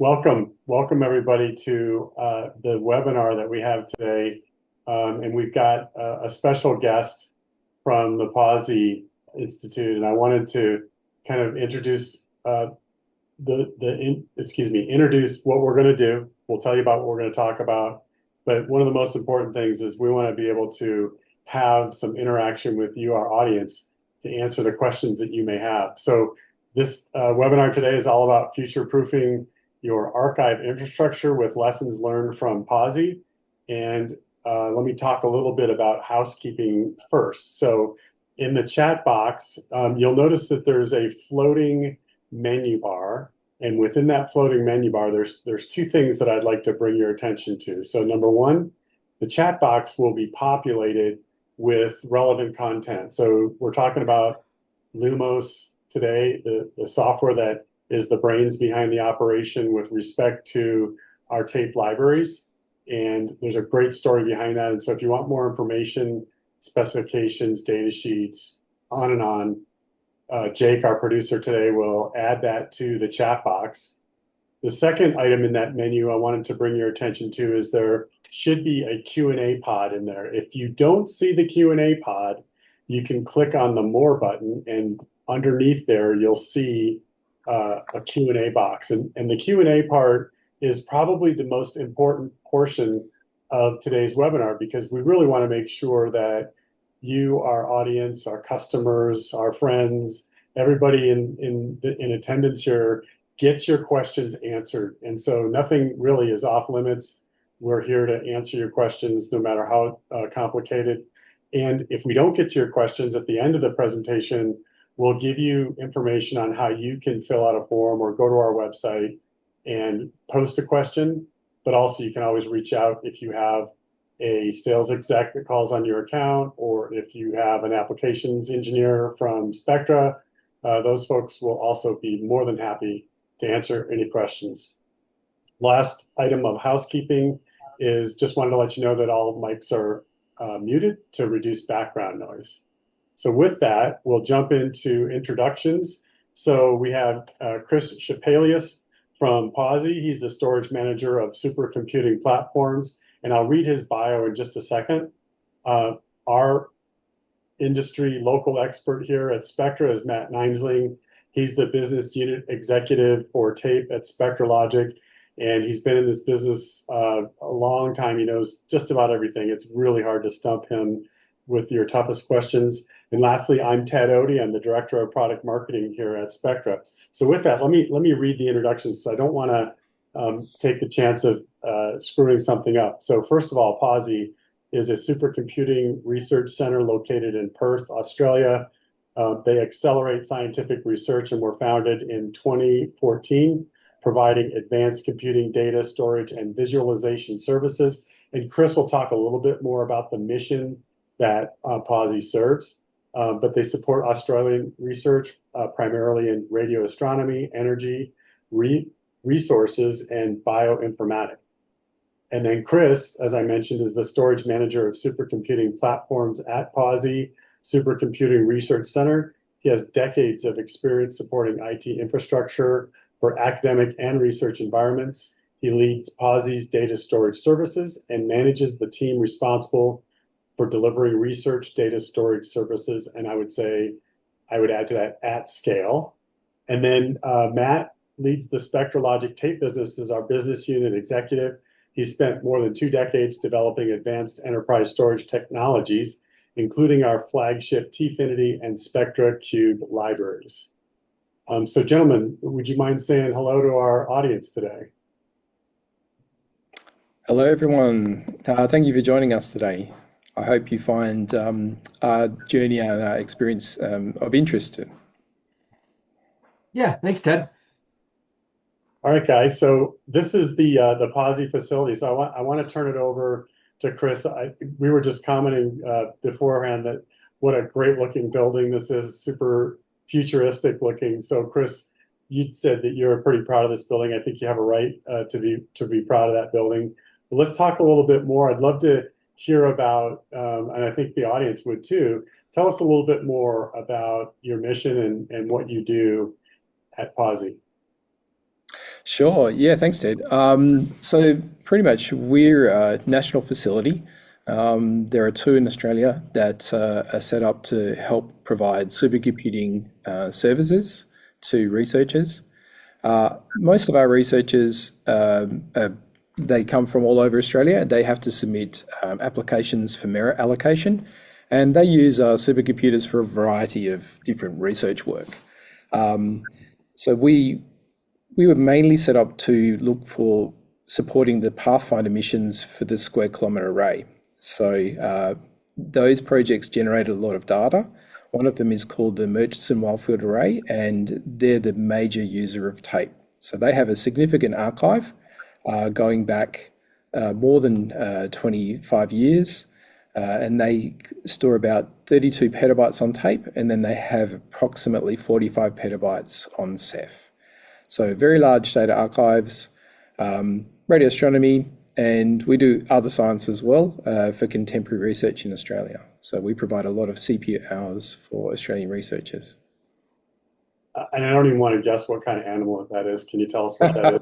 Welcome everybody to the webinar that we have today. And we've got a special guest from the Pawsey Institute, and I wanted to kind of introduce introduce what we're going to do. We'll tell you about what we're going to talk about, but one of the most important things is we want to be able to have some interaction with you, our audience, to answer the questions that you may have. So this webinar today is all about future-proofing your archive infrastructure with lessons learned from Pawsey. And let me talk a little bit about housekeeping first. So in the chat box, you'll notice that there's a floating menu bar. And within that floating menu bar, there's two things that I'd like to bring your attention to. So number one, the chat box will be populated with relevant content. So we're talking about LumOS today, the software that is the brains behind the operation with respect to our tape libraries. And there's a great story behind that. And so if you want more information, specifications, data sheets, on and on, Jake, our producer today, will add that to the chat box. The second item in that menu I wanted to bring your attention to is there should be a Q&A pod in there. If you don't see the Q&A pod, you can click on the More button, and underneath there, you'll see a Q&A box. And the Q&A part is probably the most important portion of today's webinar, because we really want to make sure that you, our audience, our customers, our friends, everybody in attendance here gets your questions answered. And so nothing really is off limits. We're here to answer your questions no matter how complicated. And if we don't get to your questions at the end of the presentation, we'll give you information on how you can fill out a form or go to our website and post a question. But also you can always reach out if you have a sales exec that calls on your account, or if you have an applications engineer from Spectra, those folks will also be more than happy to answer any questions. Last item of housekeeping is just wanted to let you know that all mics are muted to reduce background noise. So with that, we'll jump into introductions. So we have Chris Schlipalius from Pawsey. He's the storage manager of supercomputing platforms, and I'll read his bio in just a second. Our industry local expert here at Spectra is Matt Ninesling. He's the business unit executive for tape at Spectra Logic, and he's been in this business a long time. He knows just about everything. It's really hard to stump him with your toughest questions. And lastly, I'm Ted Odie. I'm the Director of Product Marketing here at Spectra. So with that, let me read the introductions. So I don't want to take the chance of screwing something up. So first of all, Pawsey is a supercomputing research center located in Perth, Australia. They accelerate scientific research and were founded in 2014, providing advanced computing, data storage, and visualization services. And Chris will talk a little bit more about the mission that Pawsey serves. But they support Australian research primarily in radio astronomy, energy, resources, and bioinformatics. And then Chris, as I mentioned, is the storage manager of supercomputing platforms at Pawsey Supercomputing Research Centre. He has decades of experience supporting IT infrastructure for academic and research environments. He leads Pawsey's data storage services and manages the team responsible for delivering research data storage services, and I would add to that at scale. And then Matt leads the Spectra Logic tape business as our business unit executive. He spent more than 2 decades developing advanced enterprise storage technologies, including our flagship Tfinity and Spectra Cube libraries. So gentlemen, would you mind saying hello to our audience today? Hello everyone, thank you for joining us today. I hope you find our journey and our experience of interest. Yeah, thanks, Ted. All right, guys. So this is the Pawsey facility. So I want to turn it over to Chris. We were just commenting beforehand that what a great looking building this is, super futuristic looking. So Chris, you said that you're pretty proud of this building. I think you have a right to be proud of that building. But let's talk a little bit more. I'd love to hear about, and I think the audience would too, tell us a little bit more about your mission and what you do at Pawsey. Sure. Yeah, thanks, Ted. So pretty much we're a national facility. There are two in Australia that are set up to help provide supercomputing services to researchers. Most of our researchers, they come from all over Australia. They have to submit applications for merit allocation, and they use supercomputers for a variety of different research work. So we were mainly set up to look for supporting the Pathfinder missions for the Square Kilometre Array. So those projects generated a lot of data. One of them is called the Murchison Wildfield Array, and they're the major user of tape. So they have a significant archive going back more than 25 years, and they store about 32 petabytes on tape, and then they have approximately 45 petabytes on Ceph. So very large data archives, radio astronomy, and we do other science as well for contemporary research in Australia. So we provide a lot of CPU hours for Australian researchers. And I don't even want to guess what kind of animal that is. Can you tell us what that is?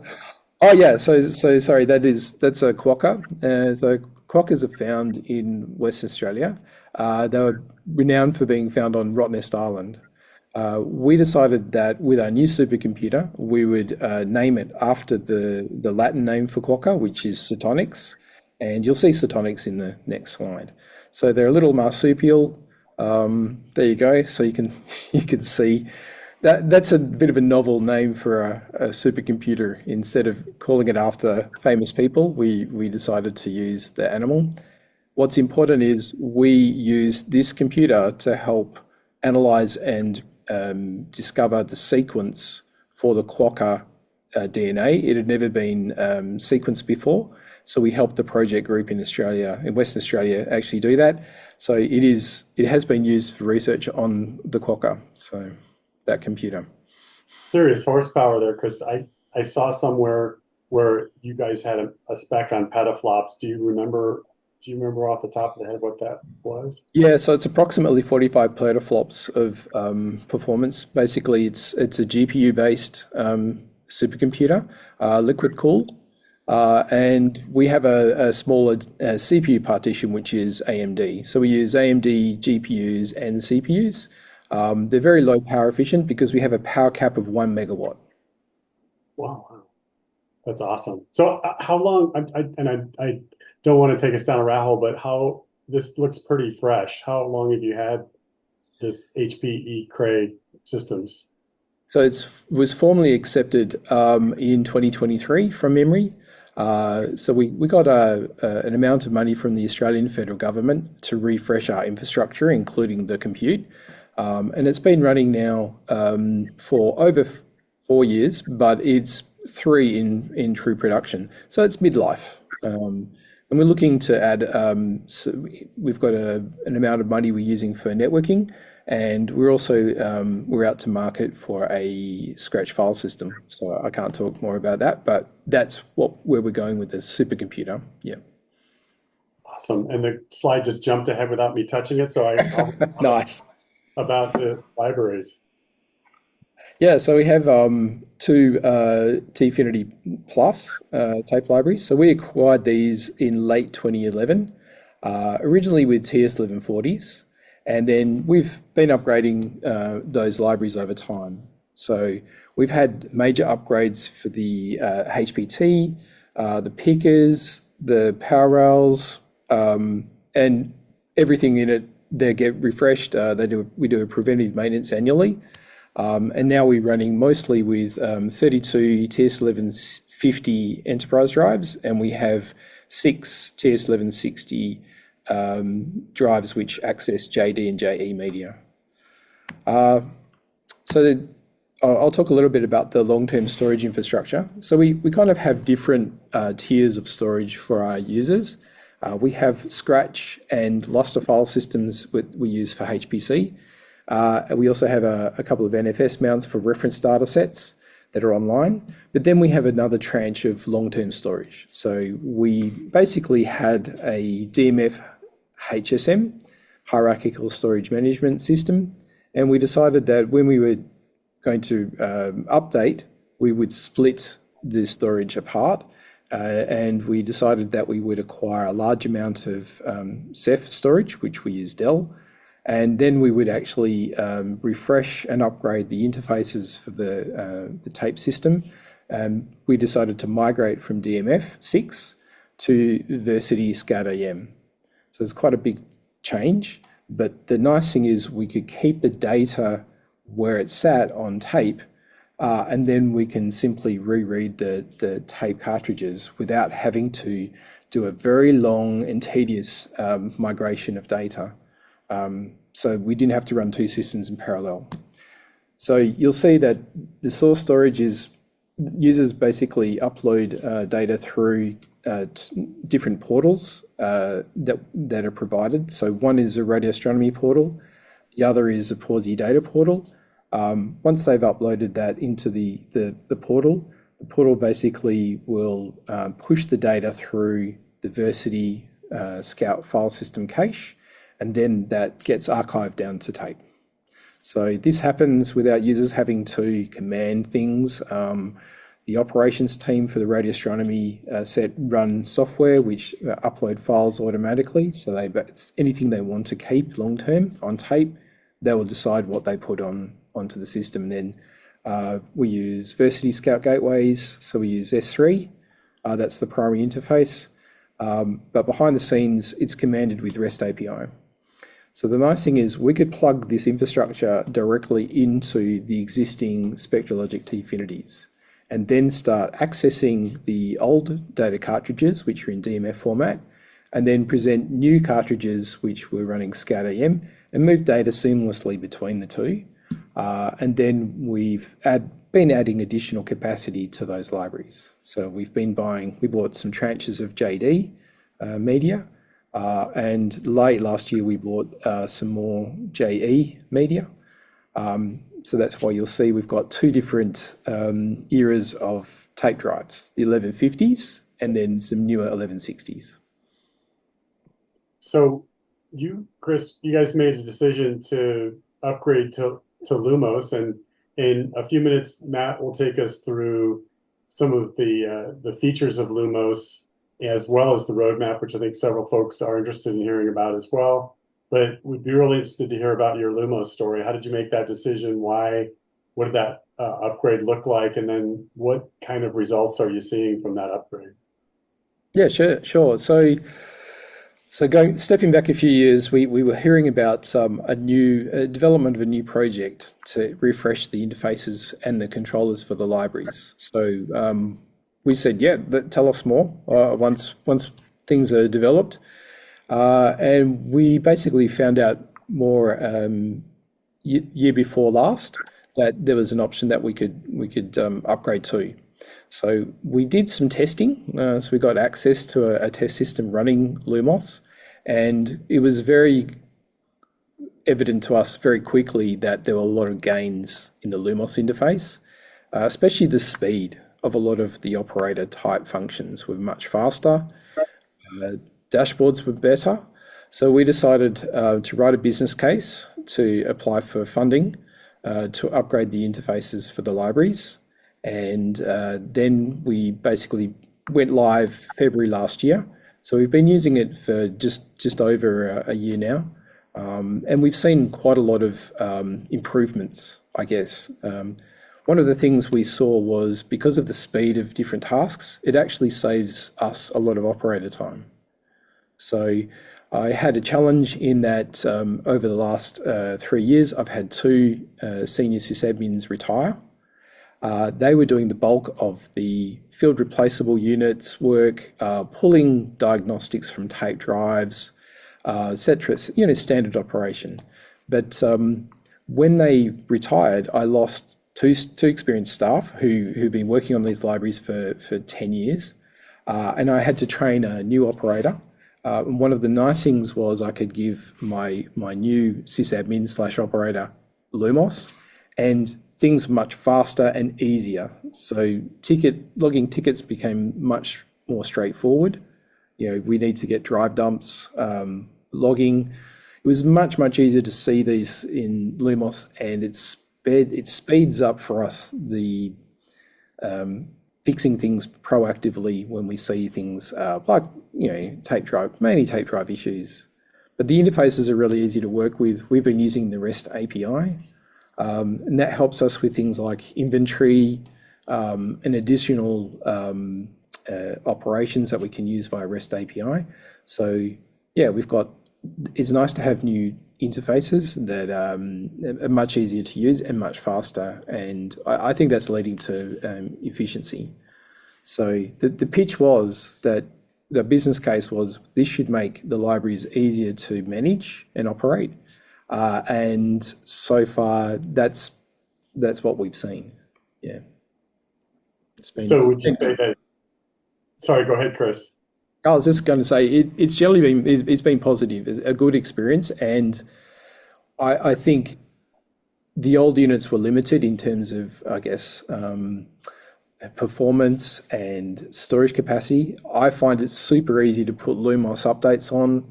Oh yeah, so sorry, that's a quokka. So quokkas are found in Western Australia. They were renowned for being found on Rottnest Island. We decided that with our new supercomputer, we would name it after the Latin name for quokka, which is Cetonix, and you'll see Cetonix in the next slide. So they're a little marsupial. There you go. So you can see that that's a bit of a novel name for a supercomputer. Instead of calling it after famous people, we decided to use the animal. What's important is we use this computer to help analyze and discover the sequence for the quokka DNA. It had never been sequenced before, so we helped the project group in Australia, in Western Australia, actually do that. So it has been used for research on the quokka, so that computer. Serious horsepower there, because I saw somewhere where you guys had a spec on petaflops. Do you remember off the top of the head what that was? Yeah, so it's approximately 45 petaflops of performance. Basically, it's a GPU-based supercomputer, liquid cooled, and we have a smaller CPU partition, which is AMD. So we use AMD GPUs and CPUs. They're very low power efficient because we have a power cap of 1 megawatt. Wow, that's awesome. So how long? I don't want to take us down a rat hole, but this looks pretty fresh. How long have you had this HPE Cray systems? So it was formally accepted in 2023 from memory. So we got an amount of money from the Australian federal government to refresh our infrastructure, including the compute. And it's been running now for over 4 years, but it's 3 in true production. So it's midlife. And we're looking to add, so we've got an amount of money we're using for networking, and we're also, we're out to market for a scratch file system. So I can't talk more about that, but that's where we're going with the supercomputer. Yeah. Awesome. And the slide just jumped ahead without me touching it. So I'll Nice. About the libraries. Yeah, so we have 2 Tfinity Plus tape libraries. So we acquired these in late 2011, originally with TS1140s, and then we've been upgrading those libraries over time. So we've had major upgrades for the HPT, the pickers, the power rails, and everything in it. They get refreshed. We do a preventive maintenance annually. And now we're running mostly with 32 TS1150 enterprise drives, and we have 6 TS1160 drives which access JD and JE media. So I'll talk a little bit about the long-term storage infrastructure. So we kind of have different tiers of storage for our users. We have Scratch and Lustre file systems we use for HPC. We also have a couple of NFS mounts for reference data sets that are online, but then we have another tranche of long-term storage. So we basically had a DMF HSM, hierarchical storage management system, and we decided that when we were going to update, we would split the storage apart, and we decided that we would acquire a large amount of Ceph storage, which we use Dell, and then we would actually refresh and upgrade the interfaces for the tape system. We decided to migrate from DMF6 to Versity SCADA-M. So it's quite a big change, but the nice thing is we could keep the data where it sat on tape, and then we can simply reread the tape cartridges without having to do a very long and tedious migration of data. So we didn't have to run two systems in parallel. So you'll see that the source storage is users basically upload data through different portals that are provided. So one is a radio astronomy portal, the other is a Pawsey data portal. Once they've uploaded that into the portal basically will push the data through the Versity Scout file system cache, and then that gets archived down to tape. So this happens without users having to command things. The operations team for the radio astronomy set run software which upload files automatically. So anything they want to keep long term on tape, they will decide what they put onto the system. Then we use Versity Scout gateways, so we use S3. That's the primary interface. But behind the scenes, it's commanded with REST API. So the nice thing is we could plug this infrastructure directly into the existing Spectra Logic T-Infinities and then start accessing the old data cartridges, which are in DMF format, and then present new cartridges, which we're running SCADA-M, and move data seamlessly between the two. And then we've been adding additional capacity to those libraries. So we bought some tranches of JD media, and late last year we bought some more JE media. So that's why you'll see we've got two different eras of tape drives, the 1150s and then some newer 1160s. So Chris, you guys made a decision to upgrade to LumOS, and in a few minutes, Matt will take us through some of the features of LumOS, as well as the roadmap, which I think several folks are interested in hearing about as well. But we'd be really interested to hear about your LumOS story. How did you make that decision? Why? What did that upgrade look like? And then what kind of results are you seeing from that upgrade? Yeah, sure. So stepping back a few years, we were hearing about a development of a new project to refresh the interfaces and the controllers for the libraries. So we said, yeah, tell us more once things are developed. And we basically found out more year before last that there was an option that we could upgrade to. So we did some testing. So we got access to a test system running LumOS, and it was very evident to us very quickly that there were a lot of gains in the LumOS interface, especially the speed of a lot of the operator type functions were much faster. Dashboards were better. So we decided to write a business case to apply for funding to upgrade the interfaces for the libraries. And then we basically went live February last year. So we've been using it for just over a year now. And we've seen quite a lot of improvements, I guess. One of the things we saw was because of the speed of different tasks, it actually saves us a lot of operator time. So I had a challenge in that over the last 3 years, I've had two senior sysadmins retire. They were doing the bulk of the field replaceable units work, pulling diagnostics from tape drives, etc. Standard operation. But when they retired, I lost two experienced staff who've been working on these libraries for 10 years, and I had to train a new operator. One of the nice things was I could give my new sysadmin / operator LumOS, and things much faster and easier. So logging tickets became much more straightforward. We need to get drive dumps, logging. It was much easier to see these in LumOS, and it speeds up for us the fixing things proactively when we see things like, mainly tape drive issues. But the interfaces are really easy to work with. We've been using the REST API, and that helps us with things like inventory and additional operations that we can use via REST API. So yeah, it's nice to have new interfaces that are much easier to use and much faster. And I think that's leading to efficiency. So the pitch was that the business case was this should make the libraries easier to manage and operate. And so far, that's what we've seen. Yeah. So would you say that? Sorry, go ahead, Chris. I was just going to say it's generally been positive, it's a good experience, and I think the old units were limited in terms of, I guess, performance and storage capacity. I find it super easy to put LumOS updates on.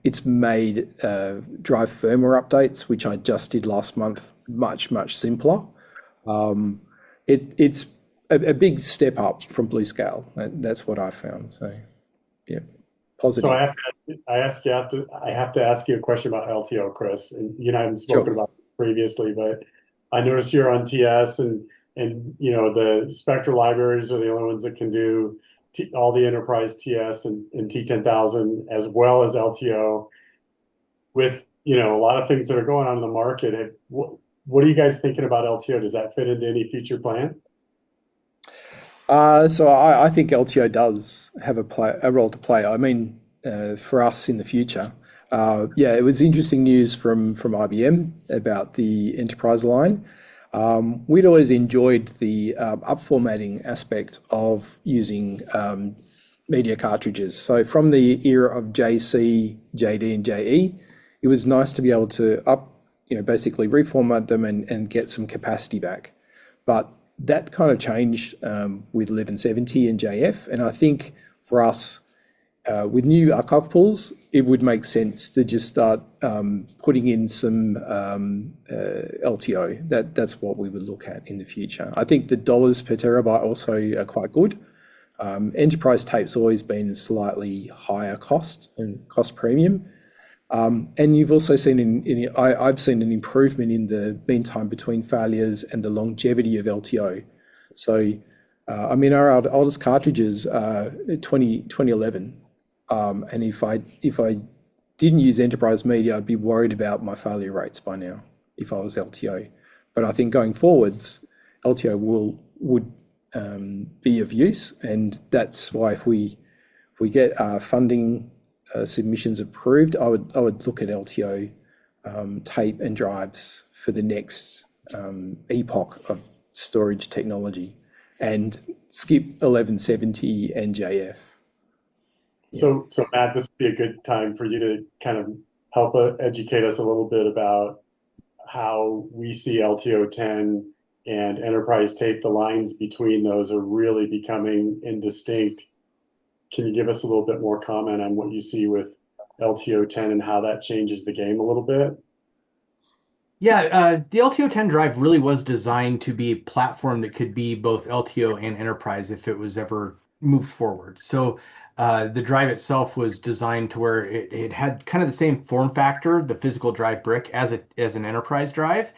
It's made drive firmware updates, which I just did last month, much simpler. It's a big step up from Bluescale. That's what I found. So, yeah, positive. So I have to ask you a question about LTO, Chris. And you and I haven't spoken about it previously, but I noticed you're on TS, and the Spectra libraries are the only ones that can do all the enterprise TS and T10,000 as well as LTO. With a lot of things that are going on in the market, what are you guys thinking about LTO? Does that fit into any future plan? So I think LTO does have a role to play. I mean, for us in the future. Yeah, it was interesting news from IBM about the enterprise line. We'd always enjoyed the upformatting aspect of using media cartridges. So from the era of JC, JD, and JE, it was nice to be able to basically reformat them and get some capacity back. But that kind of changed with 1170 and JF, and I think for us, with new archive pools, it would make sense to just start putting in some LTO. That's what we would look at in the future. I think the dollars per terabyte also are quite good. Enterprise tape's always been a slightly higher cost and cost premium. And you've also seen I've seen an improvement in the mean time between failures and the longevity of LTO. So, our oldest cartridges are 2011. And if I didn't use enterprise media, I'd be worried about my failure rates by now if I was LTO. But I think going forwards, LTO would be of use, and that's why if we get funding submissions approved, I would look at LTO tape and drives for the next epoch of storage technology, and skip 1170 and JF. So Matt, this would be a good time for you to kind of help educate us a little bit about how we see LTO-10 and enterprise tape. The lines between those are really becoming indistinct. Can you give us a little bit more comment on what you see with LTO-10 and how that changes the game a little bit? Yeah, the LTO-10 drive really was designed to be a platform that could be both LTO and enterprise if it was ever moved forward. So the drive itself was designed to where it had kind of the same form factor, the physical drive brick, as an enterprise drive.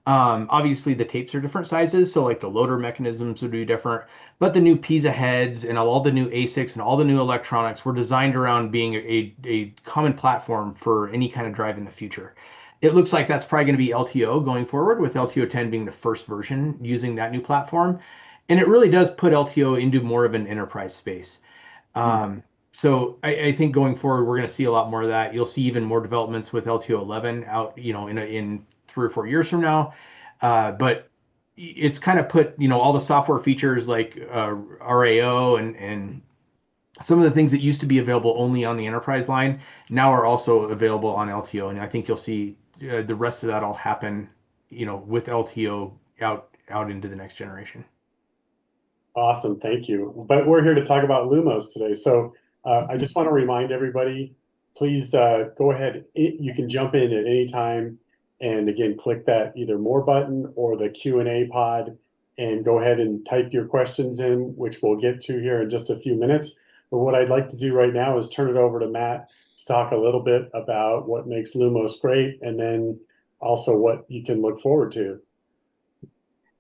Obviously, the tapes are different sizes, so like the loader mechanisms would be different. But the new PISA heads and all the new ASICs and all the new electronics were designed around being a common platform for any kind of drive in the future. It looks like that's probably going to be LTO going forward, with LTO-10 being the first version using that new platform. And it really does put LTO into more of an enterprise space. So I think going forward, we're going to see a lot more of that. You'll see even more developments with LTO-11 out, in 3 or 4 years from now. But it's kind of put, all the software features like RAO and some of the things that used to be available only on the enterprise line now are also available on LTO. And I think you'll see the rest of that all happen, with LTO out into the next generation. Awesome, thank you. But we're here to talk about LumOS today. So I just want to remind everybody, please go ahead. You can jump in at any time. And again, click that either more button or the Q&A pod and go ahead and type your questions in, which we'll get to here in just a few minutes. But what I'd like to do right now is turn it over to Matt to talk a little bit about what makes Lumos great, and then also what you can look forward to.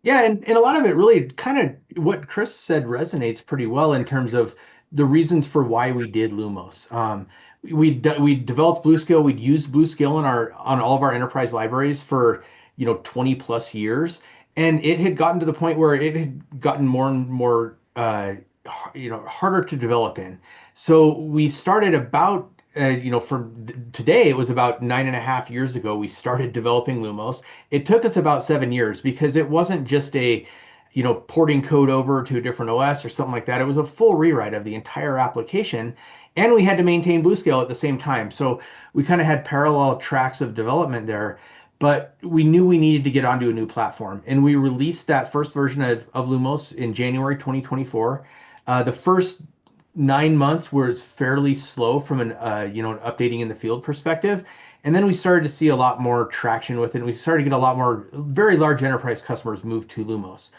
Yeah, and a lot of it really kind of what Chris said resonates pretty well in terms of the reasons for why we did Lumos. We developed Bluescale. We'd used Bluescale on all of our enterprise libraries for 20 plus years, and it had gotten to the point where it had gotten more and more harder to develop in. So we started about from today, it was about 9.5 years ago, we started developing Lumos. It took us about 7 years because it wasn't just porting code over to a different OS or something like that. It was a full rewrite of the entire application. And we had to maintain Bluescale at the same time. So we kind of had parallel tracks of development there. But we knew we needed to get onto a new platform. And we released that first version of Lumos in January 2024. The first 9 months was fairly slow from an updating in the field perspective, and then we started to see a lot more traction with it. And we started to get a lot more very large enterprise customers move to Lumos.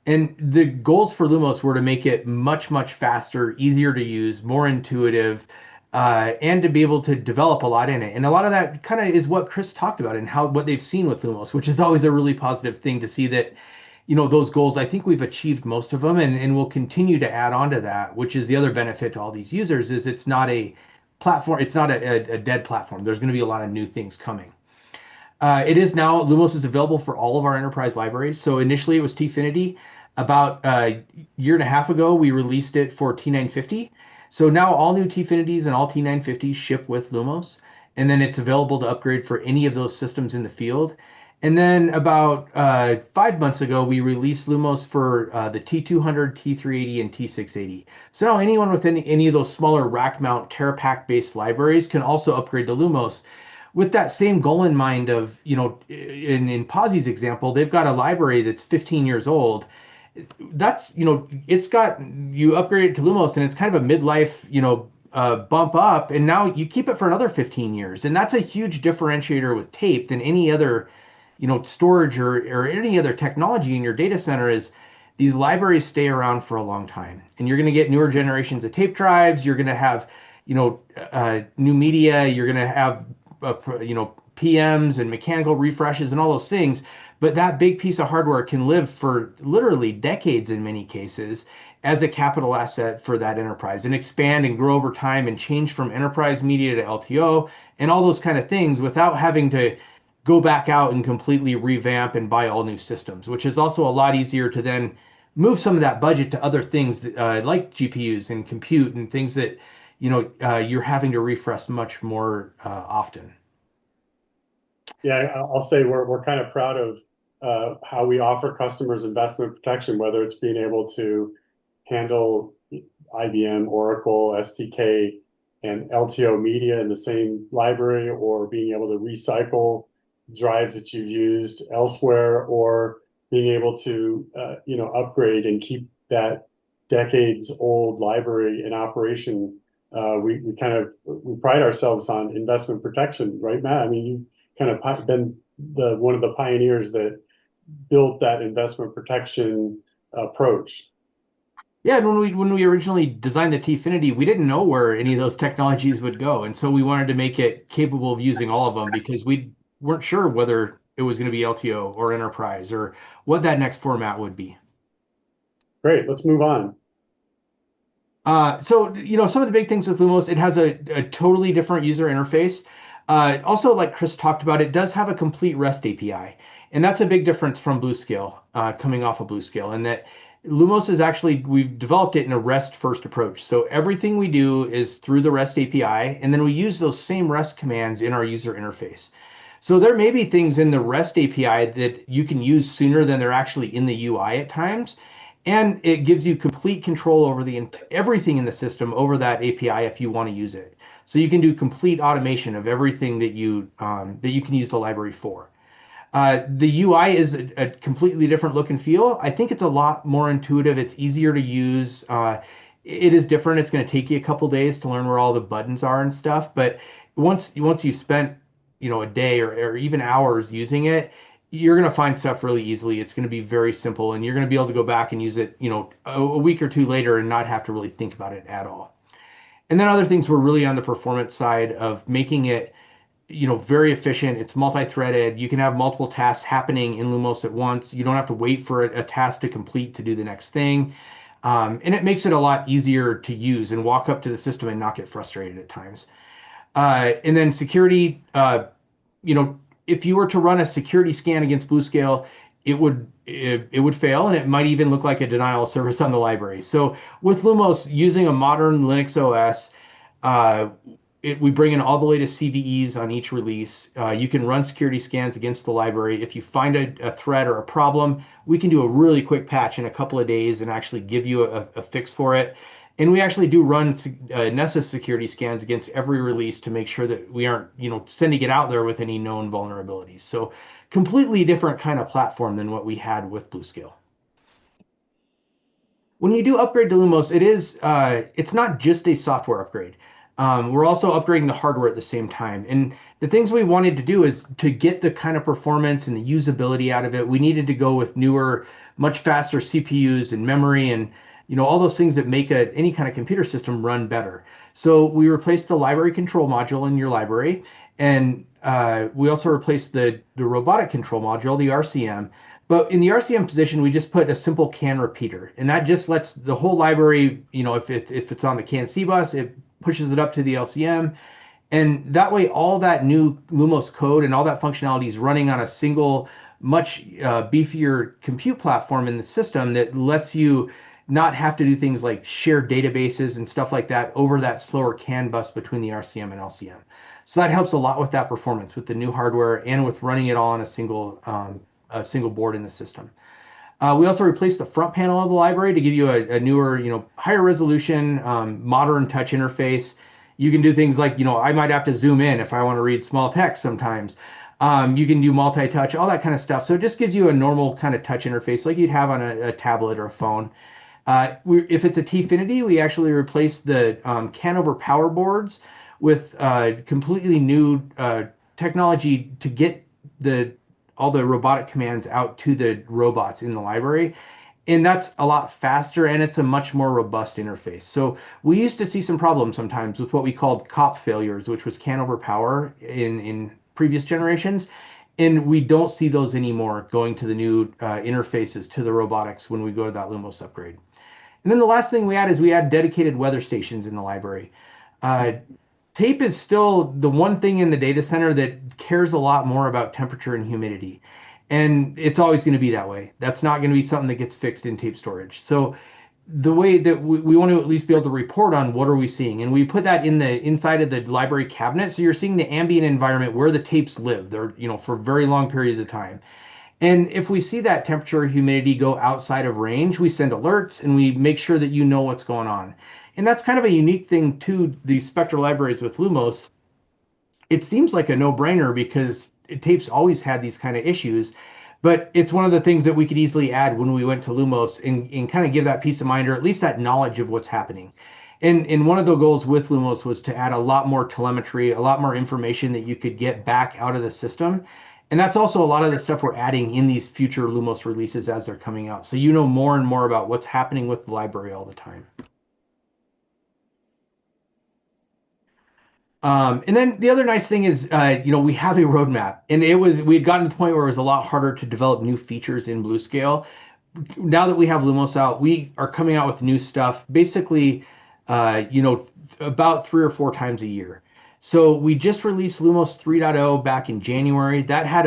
And the goals for Lumos were to make it much, much faster, easier to use, more intuitive, and to be able to develop a lot in it. And a lot of that kind of is what Chris talked about and what they've seen with Lumos, which is always a really positive thing to see that those goals. I think we've achieved most of them, and we'll continue to add on to that, which is the other benefit to all these users is it's not a platform, it's not a dead platform. There's going to be a lot of new things coming. It is now, Lumos is available for all of our enterprise libraries. So initially it was Tfinity. About a year and a half ago, we released it for T950. So now all new Tfinities and all T950s ship with Lumos, and then it's available to upgrade for any of those systems in the field. And then about 5 months ago, we released Lumos for the T200, T380, and T680. So now anyone with any of those smaller rack mount TerraPack-based libraries can also upgrade to Lumos with that same goal in mind of, in Pawsey's example, they've got a library that's 15 years old. That's, it's got, you upgrade it to Lumos and it's kind of a midlife, bump up, and now you keep it for another 15 years. And that's a huge differentiator with tape than any other storage or any other technology in your data center. Is these libraries stay around for a long time, and you're going to get newer generations of tape drives. You're going to have, new media. You're going to have, PMs and mechanical refreshes and all those things. But that big piece of hardware can live for literally decades in many cases as a capital asset for that enterprise and expand and grow over time and change from enterprise media to LTO and all those kind of things without having to go back out and completely revamp and buy all new systems, which is also a lot easier to then move some of that budget to other things that, like GPUs and compute and things that you're having to refresh much more often. Yeah, I'll say we're kind of proud of how we offer customers investment protection, whether it's being able to handle IBM, Oracle, SDK, and LTO media in the same library, or being able to recycle drives that you've used elsewhere, or being able to upgrade and keep that decades old library in operation. We pride ourselves on investment protection, right, Matt? I mean, you kind of been one of the pioneers that built that investment protection approach. Yeah, and when we originally designed the Tfinity, we didn't know where any of those technologies would go, and so we wanted to make it capable of using all of them because we weren't sure whether it was going to be LTO or enterprise or what that next format would be. Great, let's move on. So some of the big things with Lumos, it has a totally different user interface. Also, like Chris talked about, it does have a complete REST API, and that's a big difference from Bluescale, coming off of Bluescale, and that Lumos is actually, we've developed it in a REST first approach. So everything we do is through the REST API, and then we use those same REST commands in our user interface. So there may be things in the REST API that you can use sooner than they're actually in the UI at times. And it gives you complete control over everything in the system over that API if you want to use it. So you can do complete automation of everything that you can use the library for. The UI is a completely different look and feel. I think it's a lot more intuitive. It's easier to use. It is different. It's going to take you a couple days to learn where all the buttons are and stuff. But once you've spent a day or even hours using it, you're going to find stuff really easily. It's going to be very simple, and you're going to be able to go back and use it, a week or two later and not have to really think about it at all. And then other things were really on the performance side of making it, very efficient. It's multi-threaded. You can have multiple tasks happening in LumOS at once. You don't have to wait for a task to complete to do the next thing. And it makes it a lot easier to use and walk up to the system and not get frustrated at times. And then security, if you were to run a security scan against Bluescale, it would fail, and it might even look like a denial of service on the library. So with LumOS, using a modern Linux OS, we bring in all the latest CVEs on each release. You can run security scans against the library. If you find a threat or a problem, we can do a really quick patch in a couple of days and actually give you a fix for it. And we actually do run Nessus security scans against every release to make sure that we aren't, sending it out there with any known vulnerabilities. So completely different kind of platform than what we had with Bluescale. When you do upgrade to LumOS, it's not just a software upgrade. We're also upgrading the hardware at the same time. And the things we wanted to do is to get the kind of performance and the usability out of it. We needed to go with newer, much faster CPUs and memory and all those things that make any kind of computer system run better. So we replaced the library control module in your library, and we also replaced the robotic control module, the RCM. But in the RCM position, we just put a simple CAN repeater, and that just lets the whole library, if it's on the CAN C bus, it pushes it up to the LCM, and that way all that new LumOS code and all that functionality is running on a single, much beefier compute platform in the system that lets you not have to do things like share databases and stuff like that over that slower CAN bus between the RCM and LCM. So that helps a lot with that performance, with the new hardware and with running it all on a single board in the system. We also replaced the front panel of the library to give you a newer, higher resolution, modern touch interface. You can do things like, I might have to zoom in if I want to read small text sometimes. You can do multi-touch, all that kind of stuff. So it just gives you a normal kind of touch interface like you'd have on a tablet or a phone. If it's a T-Finity, we actually replaced the CAN over power boards with completely new technology to get all the robotic commands out to the robots in the library. And that's a lot faster, and it's a much more robust interface. So we used to see some problems sometimes with what we called COP failures, which was CAN over power in previous generations. And we don't see those anymore going to the new interfaces to the robotics when we go to that LumOS upgrade. And then the last thing we add is we add dedicated weather stations in the library. Tape is still the one thing in the data center that cares a lot more about temperature and humidity. And it's always going to be that way. That's not going to be something that gets fixed in tape storage. So the way that we want to at least be able to report on what are we seeing. And we put that inside of the library cabinet. So you're seeing the ambient environment where the tapes live. They're, for very long periods of time. And if we see that temperature or humidity go outside of range, we send alerts and we make sure that you know what's going on. And that's kind of a unique thing to these Spectra libraries with LumOS. It seems like a no-brainer because tapes always had these kind of issues, but it's one of the things that we could easily add when we went to LumOS and kind of give that peace of mind, or at least that knowledge of what's happening. And one of the goals with LumOS was to add a lot more telemetry, a lot more information that you could get back out of the system. And that's also a lot of the stuff we're adding in these future LumOS releases as they're coming out. So more and more about what's happening with the library all the time. And then the other nice thing is, we have a roadmap, and we had gotten to the point where it was a lot harder to develop new features in Bluescale. Now that we have LumOS out, we are coming out with new stuff, basically, about 3 or 4 times a year. So we just released LumOS 3.0 back in January. That had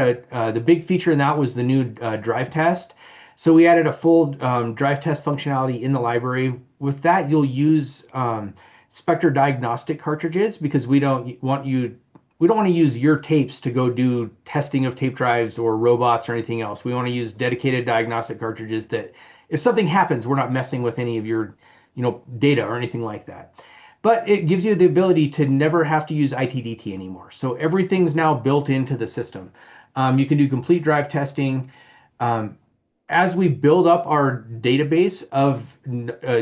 the big feature in that was the new drive test. So we added a full drive test functionality in the library. With that, you'll use Spectra diagnostic cartridges because we don't want to use your tapes to go do testing of tape drives or robots or anything else. We want to use dedicated diagnostic cartridges that if something happens, we're not messing with any of your data or anything like that. But it gives you the ability to never have to use ITDT anymore. So everything's now built into the system. You can do complete drive testing. As we build up our database of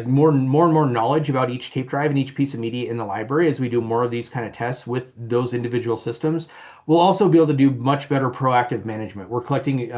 more and more knowledge about each tape drive and each piece of media in the library, as we do more of these kind of tests with those individual systems, we'll also be able to do much better proactive management. We're collecting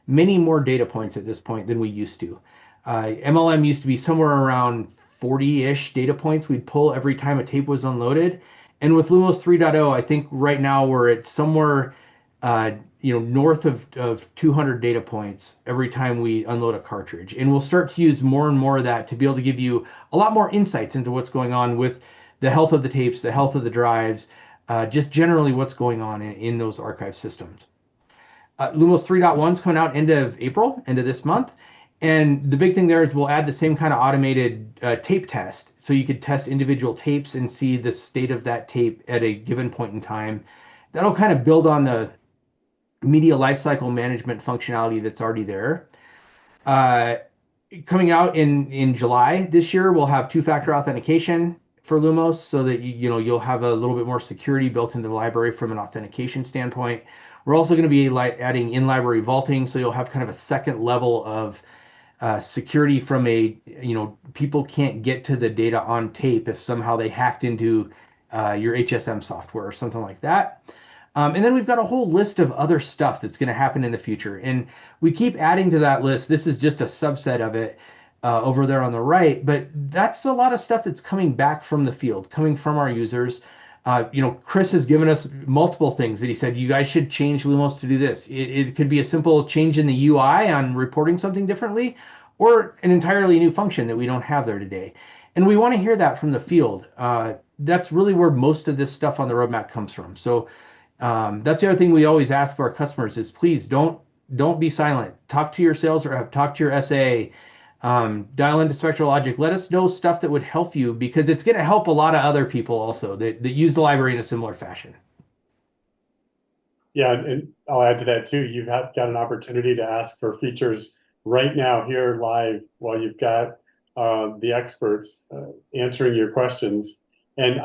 many more data points at this point than we used to. MLM used to be somewhere around 40-ish data points we'd pull every time a tape was unloaded. And with LumOS 3.0, I think right now we're at somewhere north of 200 data points every time we unload a cartridge. And we'll start to use more and more of that to be able to give you a lot more insights into what's going on with the health of the tapes, the health of the drives, just generally what's going on in those archive systems. LumOS 3.1 is coming out end of April, end of this month. And the big thing there is we'll add the same kind of automated tape test. So you could test individual tapes and see the state of that tape at a given point in time. That'll kind of build on the media lifecycle management functionality that's already there. Coming out in July this year, we'll have two-factor authentication for Lumos so that you'll have a little bit more security built into the library from an authentication standpoint. We're also going to be adding in-library vaulting, so you'll have kind of a second level of security from people can't get to the data on tape if somehow they hacked into your HSM software or something like that. And then we've got a whole list of other stuff that's going to happen in the future. And we keep adding to that list. This is just a subset of it over there on the right. But that's a lot of stuff that's coming back from the field, coming from our users. Chris has given us multiple things that he said, you guys should change Lumos to do this. It could be a simple change in the UI on reporting something differently, or an entirely new function that we don't have there today. And we want to hear that from the field. That's really where most of this stuff on the roadmap comes from. So that's the other thing we always ask of our customers is please don't be silent. Talk to your sales rep, talk to your SA, dial into Spectra Logic. Let us know stuff that would help you, because it's going to help a lot of other people also that use the library in a similar fashion. Yeah, and I'll add to that too. You've got an opportunity to ask for features right now here live while you've got the experts answering your questions. And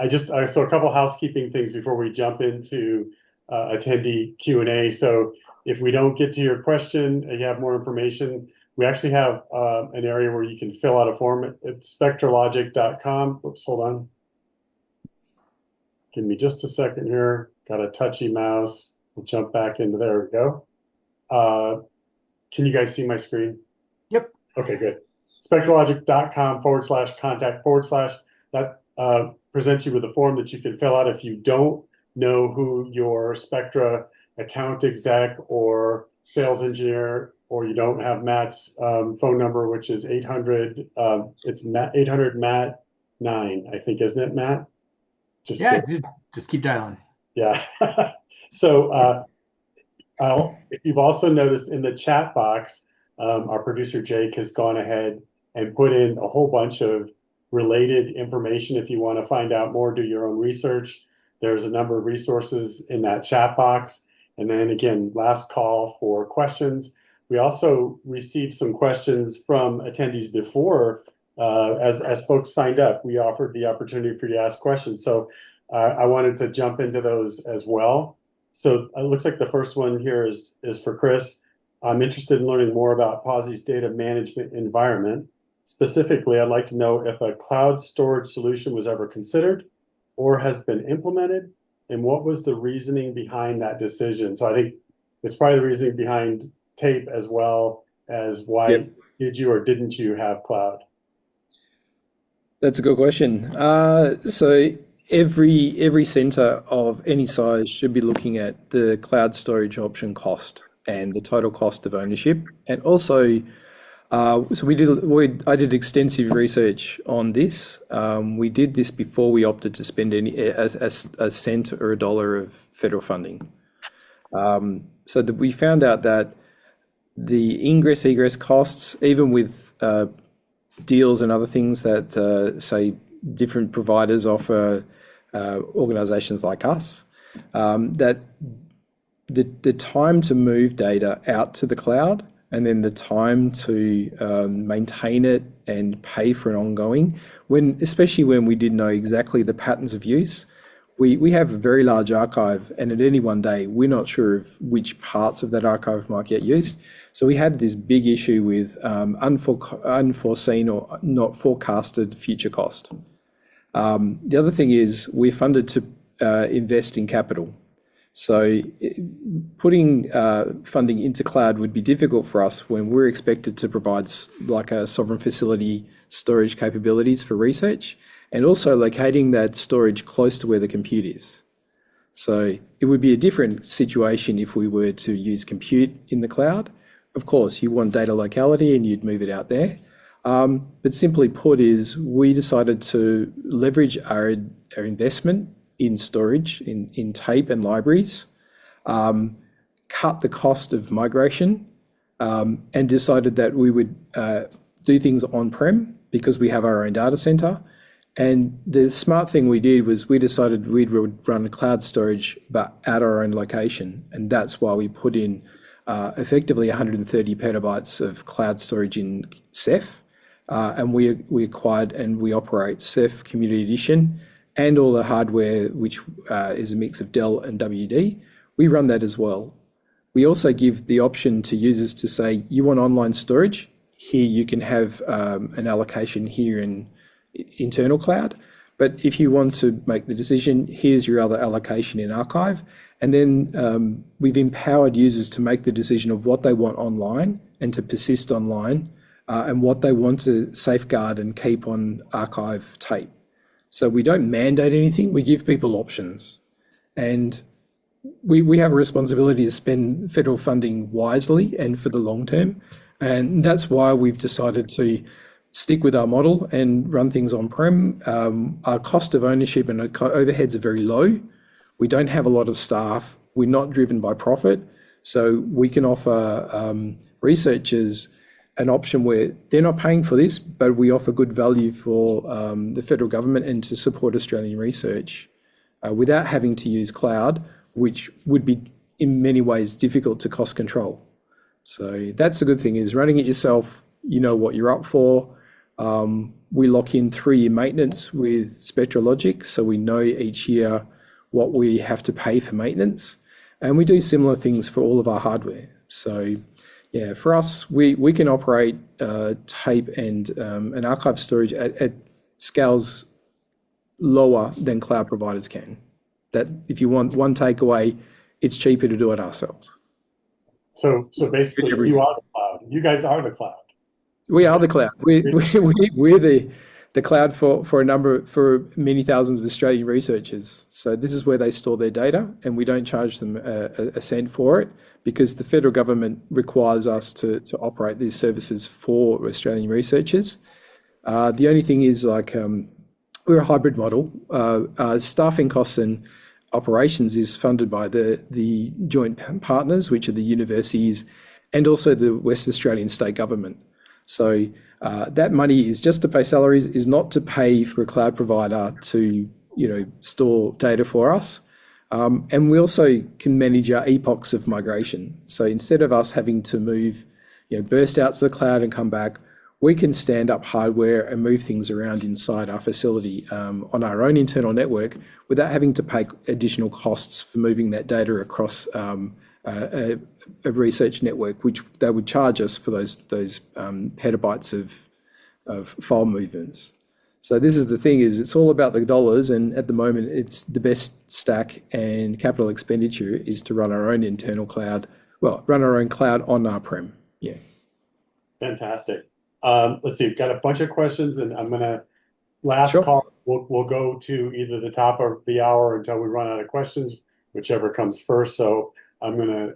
so a couple housekeeping things before we jump into attendee Q&A. So if we don't get to your question and you have more information, we actually have an area where you can fill out a form at spectralogic.com. Oops, hold on. Give me just a second here. Got a touchy mouse. We'll jump back into there. We go. Can you guys see my screen? Yep. Okay, good. spectralogic.com/contact/ that presents you with a form that you can fill out if you don't know who your Spectra account exec or sales engineer, or you don't have Matt's phone number, which is 800. It's 800 Matt 9, I think, isn't it, Matt? Just keep dialing. Yeah. So if you've also noticed in the chat box, our producer Jake has gone ahead and put in a whole bunch of related information. If you want to find out more, do your own research. There's a number of resources in that chat box. And then again, last call for questions. We also received some questions from attendees before. As folks signed up, we offered the opportunity for you to ask questions. So I wanted to jump into those as well. So it looks like the first one here is for Chris. I'm interested in learning more about Pawsey's data management environment. Specifically, I'd like to know if a cloud storage solution was ever considered or has been implemented, and what was the reasoning behind that decision. So I think it's probably the reasoning behind tape as well as why did you or didn't you have cloud? That's a good question. So every center of any size should be looking at the cloud storage option cost and the total cost of ownership. And also, I did extensive research on this. We did this before we opted to spend a cent or a dollar of federal funding. So that we found out that the ingress egress costs, even with deals and other things that say different providers offer, organizations like us, that the time to move data out to the cloud and then the time to maintain it and pay for an ongoing, especially when we didn't know exactly the patterns of use. We have a very large archive, and at any one day, we're not sure of which parts of that archive might get used. So we had this big issue with unforeseen or not forecasted future cost. The other thing is we're funded to invest in capital. So putting funding into cloud would be difficult for us when we're expected to provide like a sovereign facility storage capabilities for research, and also locating that storage close to where the compute is. So it would be a different situation if we were to use compute in the cloud. Of course, you want data locality and you'd move it out there. But simply put is we decided to leverage our investment in storage, in tape and libraries, cut the cost of migration, and decided that we would do things on-prem because we have our own data center. And the smart thing we did was we decided we would run cloud storage, but at our own location. And that's why we put in effectively 130 petabytes of cloud storage in Ceph. And we acquired and we operate Ceph Community Edition and all the hardware, which is a mix of Dell and WD. We run that as well. We also give the option to users to say, you want online storage? Here you can have an allocation here in internal cloud. But if you want to make the decision, here's your other allocation in archive. And then we've empowered users to make the decision of what they want online and to persist online, and what they want to safeguard and keep on archive tape. So we don't mandate anything, we give people options. And we have a responsibility to spend federal funding wisely and for the long term. And that's why we've decided to stick with our model and run things on-prem. Our cost of ownership and overheads are very low. We don't have a lot of staff. We're not driven by profit. So we can offer researchers an option where they're not paying for this, but we offer good value for the federal government and to support Australian research without having to use cloud, which would be in many ways difficult to cost control. So that's the good thing, is running it yourself, you know what you're up for. We lock in 3-year maintenance with Spectra Logic, so we know each year what we have to pay for maintenance. And we do similar things for all of our hardware. So yeah, for us, we can operate tape and archive storage at scales lower than cloud providers can. That if you want one takeaway, it's cheaper to do it ourselves. So basically, you are the cloud. You guys are the cloud. We are the cloud. We're the cloud for many thousands of Australian researchers. So this is where they store their data, and we don't charge them a cent for it because the federal government requires us to operate these services for Australian researchers. The only thing is, like, we're a hybrid model. Staffing costs and operations is funded by the joint partners, which are the universities and also the West Australian state government. So that money is just to pay salaries, is not to pay for a cloud provider to store data for us. And we also can manage our epochs of migration. So instead of us having to move, burst out to the cloud and come back, we can stand up hardware and move things around inside our facility on our own internal network without having to pay additional costs for moving that data across a research network, which they would charge us for those petabytes of file movements. So this is the thing, is it's all about the dollars, and at the moment it's the best stack and capital expenditure is to run our own internal cloud, run our own cloud on our prem. Yeah. Fantastic. Let's see, we've got a bunch of questions, and I'm gonna call. We'll go to either the top of the hour until we run out of questions, whichever comes first. So I'm gonna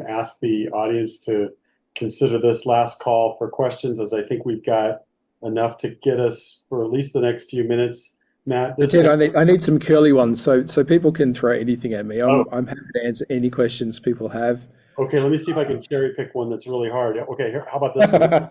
ask the audience to consider this last call for questions, as I think we've got enough to get us for at least the next few minutes. Matt, I need some curly ones so people can throw anything at me. I'm happy to answer any questions people have. Okay, let me see if I can cherry pick one that's really hard. Okay, here, how about this one?